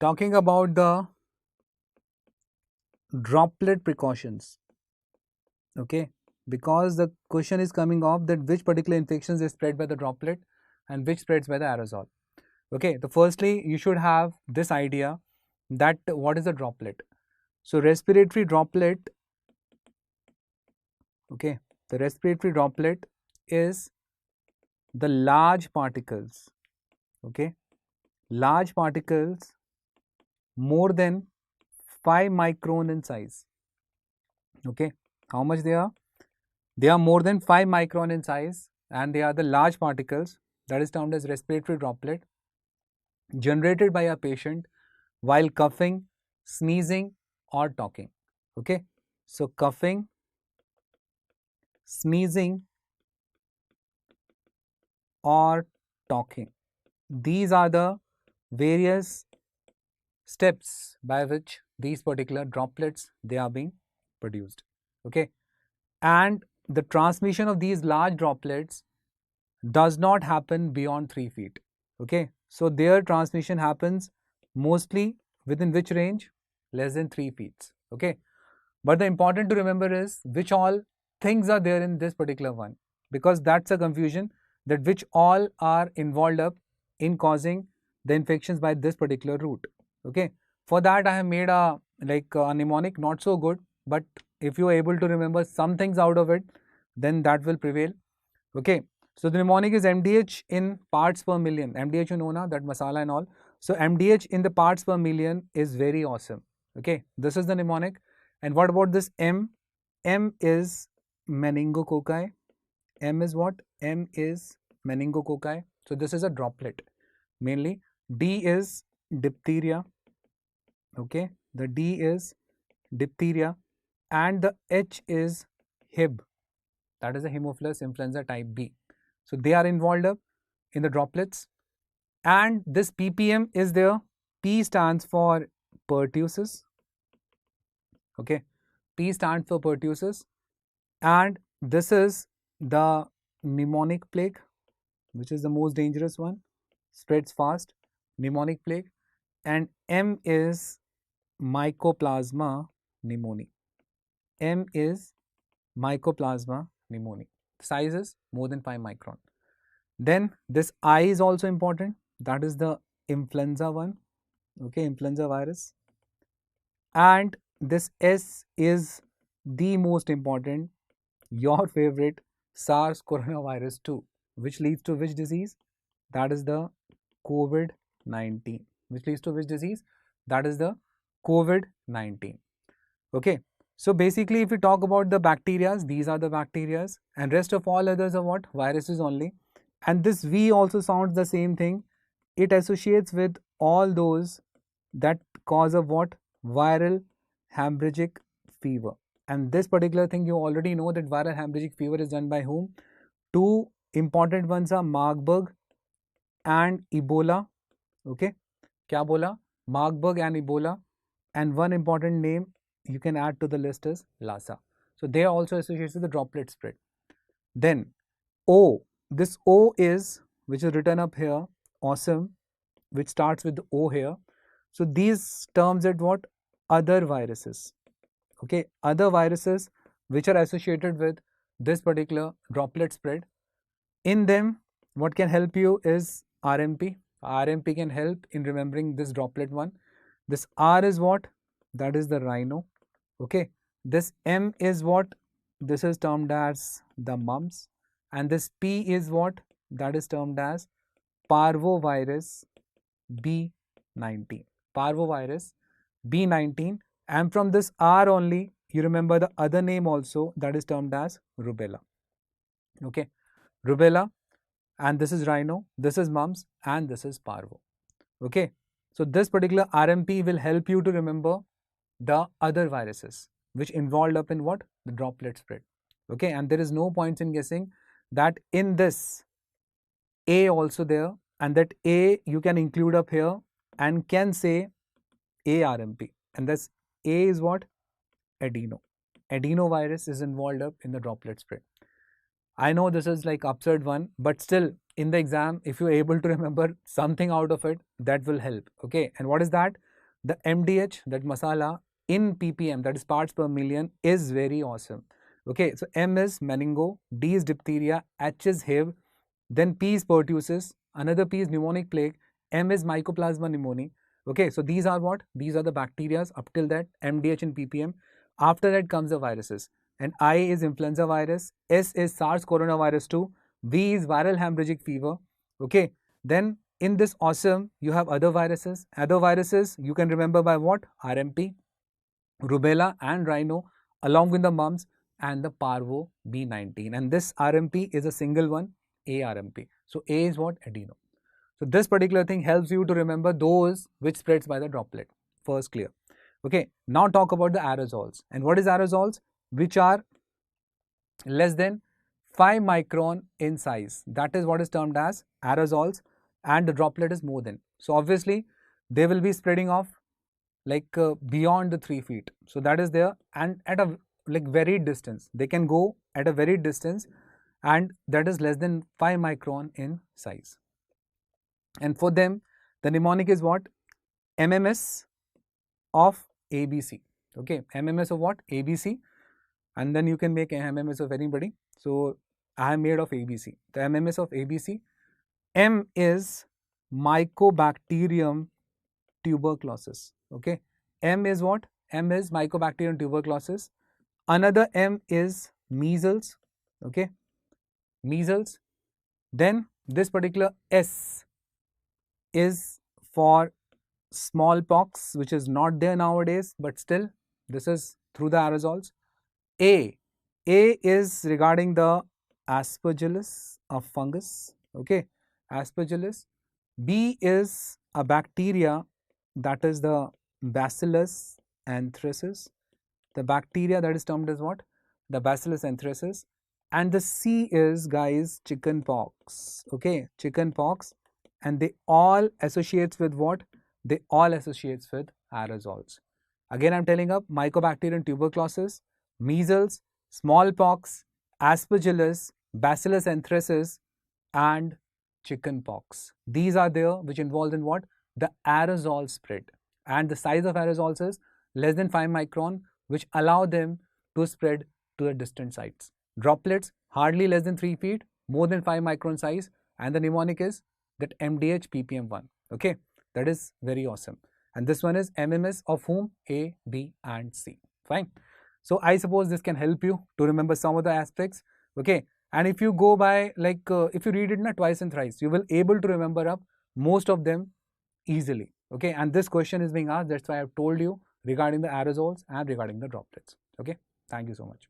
talking about the droplet precautions. Okay, because the question is coming off that which particular infections is spread by the droplet and which spreads by the aerosol. Okay, so firstly you should have this idea that what is a droplet. So respiratory droplet, okay, the respiratory droplet is the large particles, okay, large particles more than 5 micron in size. Okay, how much they are? They are more than 5 micron in size and they are the large particles, that is termed as respiratory droplet, generated by a patient while coughing, sneezing or talking. Okay, so coughing, sneezing or talking, these are the various steps by which these particular droplets they are being produced. Okay, and the transmission of these large droplets does not happen beyond 3 feet. Okay, so their transmission happens mostly within which range? Less than 3 feet. Okay, but the important to remember is which all things are there in this particular one, because that's a confusion, that which all are involved up in causing the infections by this particular route. Okay, for that I have made a mnemonic, not so good, but if you are able to remember some things out of it, then that will prevail. Okay, so the mnemonic is MDH in parts per million. MDH you know na, that masala and all. So MDH in the parts per million is very awesome. Okay, this is the mnemonic. And what about this M? M is meningococci. M is what? M is meningococci. So this is a droplet mainly. D is diphtheria. Okay, the D is diphtheria and the H is Hib. That is a Haemophilus influenza type B. So they are involved up in the droplets. And this ppm is there. P stands for pertussis. Okay, P stands for pertussis. And this is the pneumonic plague, which is the most dangerous one, spreads fast, pneumonic plague. And M is Mycoplasma pneumoniae. M is Mycoplasma pneumoniae. Size is more than 5 micron. Then this I is also important. That is the influenza one. Okay, influenza virus. And this S is the most important, your favorite, SARS coronavirus 2, which leads to which disease? That is the COVID-19. Which leads to which disease? That is the COVID-19. Okay, so basically if we talk about the bacteria, these are the bacteria and rest of all others are what? Viruses only. And this V also sounds the same thing. It associates with all those that cause of what? Viral hemorrhagic fever. And this particular thing you already know that viral hemorrhagic fever is done by whom? Two important ones are Marburg and Ebola. Okay, kya bola? Marburg and Ebola. And one important name you can add to the list is Lassa. So they are also associated with the droplet spread. Then O, this O is, which is written up here, awesome, which starts with the O here. So these terms at what? Other viruses. Okay, other viruses which are associated with this particular droplet spread. In them, what can help you is RMP. RMP can help in remembering this droplet one. This R is what? That is the rhino. Okay, this M is what? This is termed as the mumps. And this P is what? That is termed as parvovirus B19. Parvovirus B19. And from this R only, you remember the other name also, that is termed as rubella. Okay, rubella, and this is rhino, this is mumps, and this is parvo. Okay, so this particular RMP will help you to remember the other viruses which involved up in what? The droplet spread. Okay, and there is no points in guessing that in this A also there, and that A you can include up here and can say ARMP, and this A is what? Adeno. Adenovirus is involved up in the droplet spread. I know this is like absurd one, but still in the exam, if you're able to remember something out of it, that will help. Okay, and what is that? the MDH, that masala, in ppm, that is parts per million, is very awesome. Okay, so M is meningo, D is diphtheria, H is HIV, then P is pertussis, another P is pneumonic plague, M is mycoplasma pneumoniae. Okay, so these are what? These are the bacteria up till that, MDH and ppm. After that comes the viruses. And I is influenza virus, S is SARS coronavirus 2, V is viral hemorrhagic fever. Okay, then in this awesome, you have other viruses. Other viruses you can remember by what? RMP, rubella and rhino, along with the mumps and the parvo B19. And this RMP is a single one, ARMP. So A is what? Adeno. So this particular thing helps you to remember those which spreads by the droplet. First clear. Okay, now talk about the aerosols. And what is aerosols? Which are less than 5 micron in size. That is what is termed as aerosols, and the droplet is more than. So obviously they will be spreading off like beyond the 3 feet. So that is there, and at a like very distance. They can go at a very distance, and that is less than 5 micron in size. And for them, the mnemonic is what? MMS of ABC. Okay, MMS of what? ABC. And then you can make MMS of anybody. So I am made of ABC. The MMS of ABC. M is Mycobacterium tuberculosis. Okay, M is what? M is Mycobacterium tuberculosis. Another M is measles. Okay, measles. Then this particular S is for smallpox, which is not there nowadays, but still this is through the aerosols. A is regarding the aspergillus of fungus. Okay, aspergillus. B is a bacteria, that is the bacillus anthracis. The bacteria that is termed as what? The bacillus anthracis. And the C is, guys, chicken pox. Okay, chicken pox. And they all associates with what? They all associates with aerosols. Again, I'm telling up: Mycobacterium tuberculosis, measles, smallpox, aspergillus, bacillus anthracis, and chicken pox. These are there which involved in what? The aerosol spread. And the size of aerosols is less than 5 micron, which allow them to spread to the distant sites. Droplets hardly less than 3 feet, more than 5 micron size, and the mnemonic is that MDH ppm1. Okay, that is very awesome. And this one is MMS of whom? A, B, and C. Fine. So I suppose this can help you to remember some of the aspects. Okay, and if you go by like if you read it twice and thrice, you will able to remember up most of them easily. Okay, and this question is being asked. That's why I've told you regarding the aerosols and regarding the droplets. Okay, thank you so much.